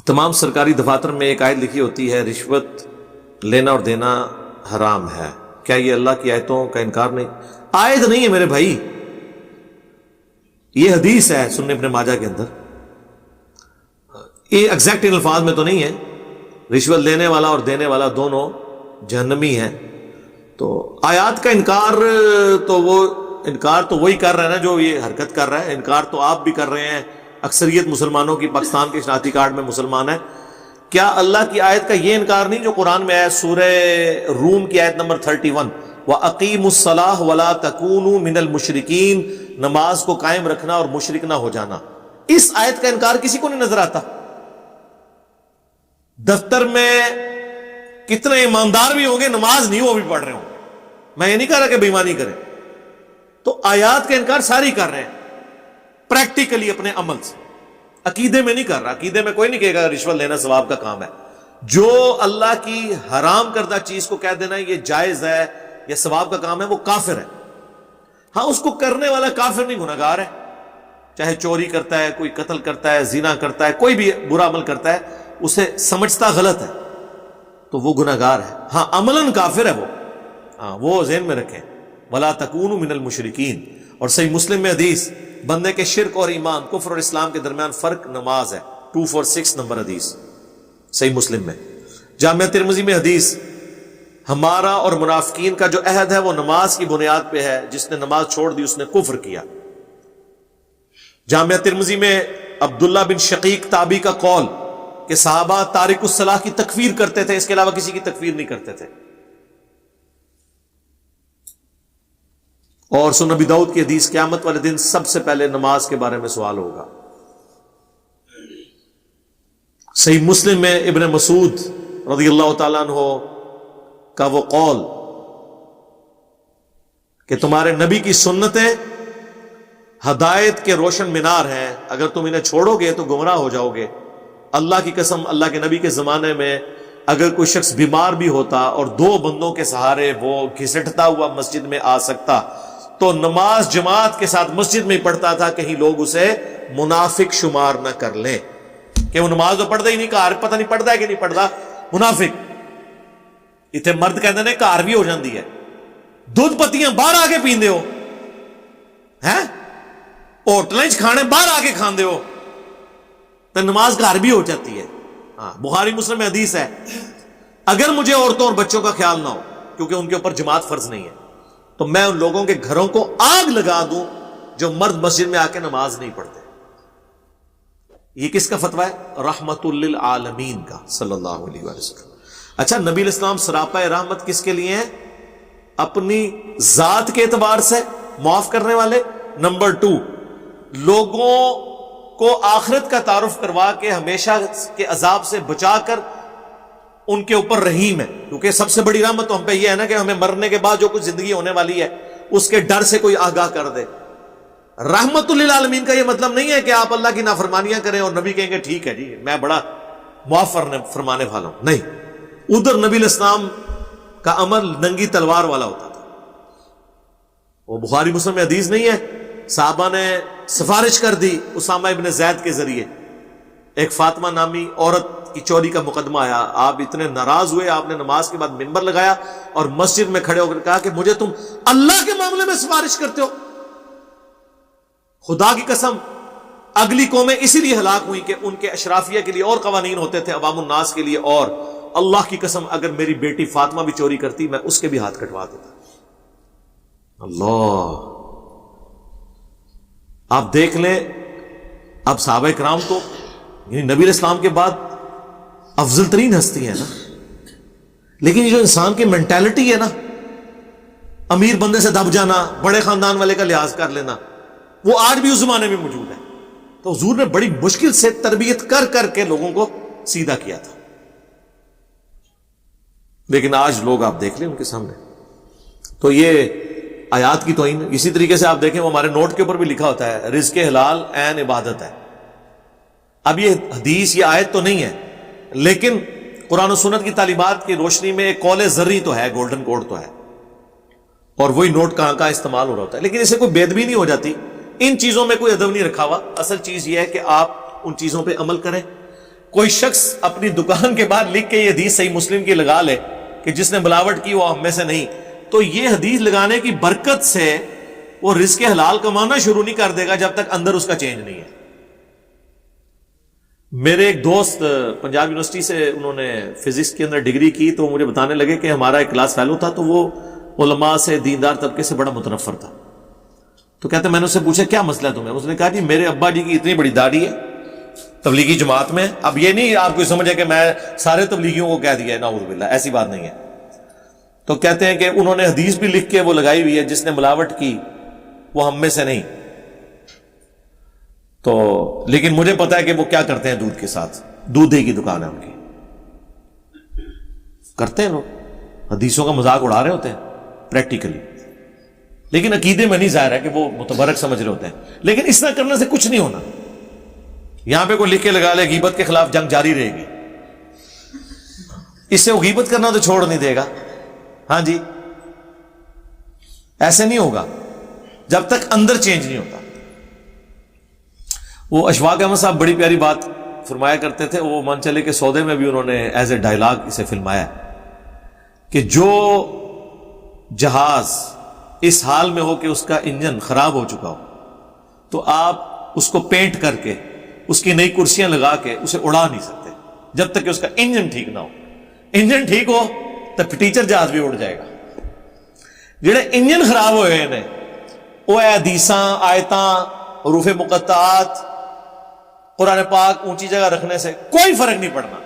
تمام سرکاری دفاتر میں ایک آیت لکھی ہوتی ہے رشوت لینا اور دینا حرام ہے، کیا یہ اللہ کی آیتوں کا انکار نہیں؟ آیت نہیں ہے میرے بھائی، یہ حدیث ہے سنن ابن ماجہ کے اندر، یہ ایگزیکٹ ان الفاظ میں تو نہیں ہے، رشوت لینے والا اور دینے والا دونوں جہنمی ہیں۔ تو آیات کا انکار تو وہی کر رہا ہے نا جو یہ حرکت کر رہا ہے، انکار تو آپ بھی کر رہے ہیں، اکثریت مسلمانوں کی پاکستان کے شناختی کارڈ میں مسلمان ہے۔ کیا اللہ کی آیت کا یہ انکار نہیں جو قرآن میں ہے، سورہ روم کی آیت نمبر 31، وَأَقِيمُوا الصَّلَاةَ وَلَا تَكُونُوا مِنَ الْمُشْرِكِينَ، نماز کو قائم رکھنا اور مشرک نہ ہو جانا۔ اس آیت کا انکار کسی کو نہیں نظر آتا۔ دفتر میں کتنے ایماندار بھی ہوں گے، نماز نہیں وہ بھی پڑھ رہے ہوں، میں یہ نہیں کہہ رہا کہ بے ایمانی کریں، تو آیات کا انکار ساری کر رہے ہیں پریکٹیکلی اپنے عمل سے، عقیدے میں نہیں کر رہا۔ عقیدے میں کوئی نہیں کہے گا رشوت لینا ثواب کا کام ہے۔ جو اللہ کی حرام کردہ چیز کو کہہ دینا یہ جائز ہے یا ثواب کا کام ہے، وہ کافر ہے۔ ہاں، اس کو کرنے والا کافر نہیں، گناہگار ہے، چاہے چوری کرتا ہے، کوئی قتل کرتا ہے، زنا کرتا ہے، کوئی بھی برا عمل کرتا ہے، اسے سمجھتا غلط ہے تو وہ گناہگار ہے۔ ہاں، عملاً کافر ہے وہ، ہاں وہ ذہن میں رکھیں، وَلَا تَكُونُوا مِنَ الْمُشْرِكِينَ۔ اور صحیح مسلم میں حدیث، بندے کے شرک اور ایمان، کفر اور اسلام کے درمیان فرق نماز ہے، 246 نمبر حدیث صحیح مسلم میں۔ جامعہ ترمذی میں حدیث، ہمارا اور منافقین کا جو عہد ہے وہ نماز کی بنیاد پہ ہے، جس نے نماز چھوڑ دی اس نے کفر کیا۔ جامعہ ترمذی میں عبداللہ بن شقیق تابعی کا قول کہ صحابہ تارک الصلاح کی تکفیر کرتے تھے، اس کے علاوہ کسی کی تکفیر نہیں کرتے تھے۔ اور سنن ابی داؤد کی حدیث، قیامت والے دن سب سے پہلے نماز کے بارے میں سوال ہوگا۔ صحیح مسلم میں ابن مسعود رضی اللہ تعالیٰ عنہ کا وہ قول کہ تمہارے نبی کی سنتیں ہدایت کے روشن مینار ہیں، اگر تم انہیں چھوڑو گے تو گمراہ ہو جاؤ گے۔ اللہ کی قسم، اللہ کے نبی کے زمانے میں اگر کوئی شخص بیمار بھی ہوتا اور 2 بندوں کے سہارے وہ گھسٹتا ہوا مسجد میں آ سکتا تو نماز جماعت کے ساتھ مسجد میں ہی پڑھتا تھا، کہیں لوگ اسے منافق شمار نہ کر لیں کہ وہ نماز تو پڑھتا ہی نہیں، کار پتہ نہیں پڑھتا ہے کہ نہیں پڑھتا، منافق۔ اتنے مرد کہتے ہیں کار بھی ہو جاندی ہے، دودھ پتیاں باہر آ کے پیندے ہو ہیں، ہوٹلیں کھانے باہر آ کے کھاندے ہو تو نماز گھر بھی ہو جاتی ہے۔ ہاں، بخاری مسلم میں حدیث ہے، اگر مجھے عورتوں اور بچوں کا خیال نہ ہو کیونکہ ان کے اوپر جماعت فرض نہیں ہے تو میں ان لوگوں کے گھروں کو آگ لگا دوں جو مرد مسجد میں آ کے نماز نہیں پڑھتے۔ یہ کس کا فتویٰ ہے؟ رحمت للعالمین کا، صلی اللہ علیہ وآلہ وسلم۔ اچھا، نبی علیہ السلام سراپا رحمت کس کے لیے ہیں؟ اپنی ذات کے اعتبار سے معاف کرنے والے، نمبر 2 لوگوں کو آخرت کا تعارف کروا کے ہمیشہ کے عذاب سے بچا کر ان کے اوپر رحیم ہے، کیونکہ سب سے بڑی رحمت تو ہم پہ یہ ہے نا کہ ہمیں مرنے کے بعد جو کچھ زندگی ہونے والی ہے اس کے ڈر سے کوئی آگاہ کر دے۔ رحمت للعالمین کا یہ مطلب نہیں ہے کہ آپ اللہ کی نافرمانیاں کریں اور نبی کہیں گے ٹھیک ہے جی میں بڑا معاف فرمانے والا ہوں، نہیں، ادھر نبی علیہ السلام کا عمل ننگی تلوار والا ہوتا تھا۔ وہ بخاری مسلم میں حدیث نہیں ہے، صحابہ نے سفارش کر دی اسامہ ابن زید کے ذریعے، ایک فاطمہ نامی عورت کی چوری کا مقدمہ آیا، آپ اتنے ناراض ہوئے، آپ نے نماز کے بعد منبر لگایا اور مسجد میں کھڑے ہو کر کہا کہ مجھے تم اللہ کے معاملے میں سفارش کرتے ہو۔ خدا کی قسم اگلی قومیں اسی لیے ہلاک ہوئی کہ ان کے اشرافیہ کے لیے اور قوانین ہوتے تھے، عوام الناس کے لیے، اور اللہ کی قسم اگر میری بیٹی فاطمہ بھی چوری کرتی میں اس کے بھی ہاتھ کٹوا دیتا۔ اللہ، آپ دیکھ لیں، اب صحابہ کرام تو یعنی نبی علیہ السلام کے بعد افضل ترین ہستی ہے نا، لیکن یہ جو انسان کی مینٹالٹی ہے نا، امیر بندے سے دب جانا، بڑے خاندان والے کا لحاظ کر لینا، وہ آج بھی اس زمانے میں موجود ہے۔ تو حضور نے بڑی مشکل سے تربیت کر کر کے لوگوں کو سیدھا کیا تھا، لیکن آج لوگ آپ دیکھ لیں ان کے سامنے، تو یہ آیات کی توہین۔ اسی طریقے سے آپ دیکھیں وہ ہمارے نوٹ کے اوپر بھی لکھا ہوتا ہے رزق حلال عین عبادت ہے۔ اب یہ حدیث یہ آیت تو نہیں ہے، لیکن قرآن و سنت کی تعلیمات کی روشنی میں ایک قول زرعی تو ہے، گولڈن کوڈ تو ہے، اور وہی نوٹ کہاں کا استعمال ہو رہا ہوتا ہے، لیکن اسے کوئی بے ادبی نہیں ہو جاتی، ان چیزوں میں کوئی ادب نہیں رکھا ہوا۔ اصل چیز یہ ہے کہ آپ ان چیزوں پہ عمل کریں۔ کوئی شخص اپنی دکان کے باہر لکھ کے یہ حدیث صحیح مسلم کی لگا لے کہ جس نے ملاوٹ کی وہ ہم میں سے نہیں، تو یہ حدیث لگانے کی برکت سے وہ رزق حلال کمانا شروع نہیں کر دے گا جب تک اندر اس کا چینج نہیں ہے۔ میرے ایک دوست پنجاب یونیورسٹی سے انہوں نے فزکس کے اندر ڈگری کی، تو مجھے بتانے لگے کہ ہمارا ایک کلاس فیلو تھا تو وہ علماء سے، دیندار طبقے سے بڑا متنفر تھا۔ تو کہتے میں نے اس سے پوچھا کیا مسئلہ ہے تمہیں؟ اس نے کہا جی میرے ابا جی کی اتنی بڑی داڑھی ہے تبلیغی جماعت میں۔ اب یہ نہیں آپ کو سمجھے کہ میں سارے تبلیغیوں کو کہہ دیا ہے، نعوذ باللہ، ایسی بات نہیں ہے۔ تو کہتے ہیں کہ انہوں نے حدیث بھی لکھ کے وہ لگائی ہوئی ہے، جس نے ملاوٹ کی وہ ہم میں سے نہیں۔ تو لیکن مجھے پتا ہے کہ وہ کیا کرتے ہیں دودھ کے ساتھ، دودھ دہی کی دکان ہے ان کی، کرتے ہیں لوگ، حدیثوں کا مذاق اڑا رہے ہوتے ہیں پریکٹیکلی، لیکن عقیدے میں نہیں ظاہر ہے کہ وہ متبرک سمجھ رہے ہوتے ہیں۔ لیکن اس طرح کرنے سے کچھ نہیں ہونا۔ یہاں پہ کوئی لکھ کے لگا لے غیبت کے خلاف جنگ جاری رہے گی، اس سے وہ غیبت کرنا تو چھوڑ نہیں دے گا۔ ہاں جی، ایسے نہیں ہوگا جب تک اندر چینج نہیں ہوتا۔ وہ اشفاق احمد صاحب بڑی پیاری بات فرمایا کرتے تھے، وہ مان چلے کہ سودے میں بھی انہوں نے ایز اے ڈائلاگ اسے فلمایا کہ جو جہاز اس حال میں ہو کہ اس کا انجن خراب ہو چکا ہو تو آپ اس کو پینٹ کر کے اس کی نئی کرسیاں لگا کے اسے اڑا نہیں سکتے جب تک کہ اس کا انجن ٹھیک نہ ہو۔ انجن ٹھیک ہو تو ٹیچر جہاز بھی اڑ جائے گا۔ جڑے انجن خراب ہوئے ہیں وہ حدیثاں، آیتاں، حروف مقطعات، قرآن پاک اونچی جگہ رکھنے سے کوئی فرق نہیں پڑنا۔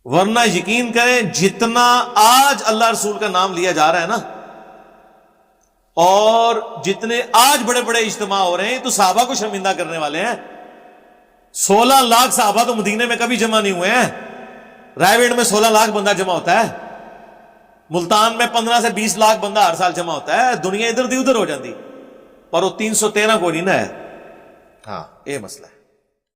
ورنہ یقین کریں جتنا آج اللہ رسول کا نام لیا جا رہا ہے نا، اور جتنے آج بڑے بڑے اجتماع ہو رہے ہیں تو صحابہ کو شرمندہ کرنے والے ہیں۔ 16 لاکھ صحابہ تو مدینے میں کبھی جمع نہیں ہوئے ہیں۔ رائے ویڈ میں 16 لاکھ بندہ جمع ہوتا ہے، ملتان میں 15 سے 20 لاکھ بندہ ہر سال جمع ہوتا ہے۔ دنیا ادھر دی ادھر ہو جاتی، پر وہ 313 کو نہیں نا ہے۔ ہاں یہ مسئلہ ہے۔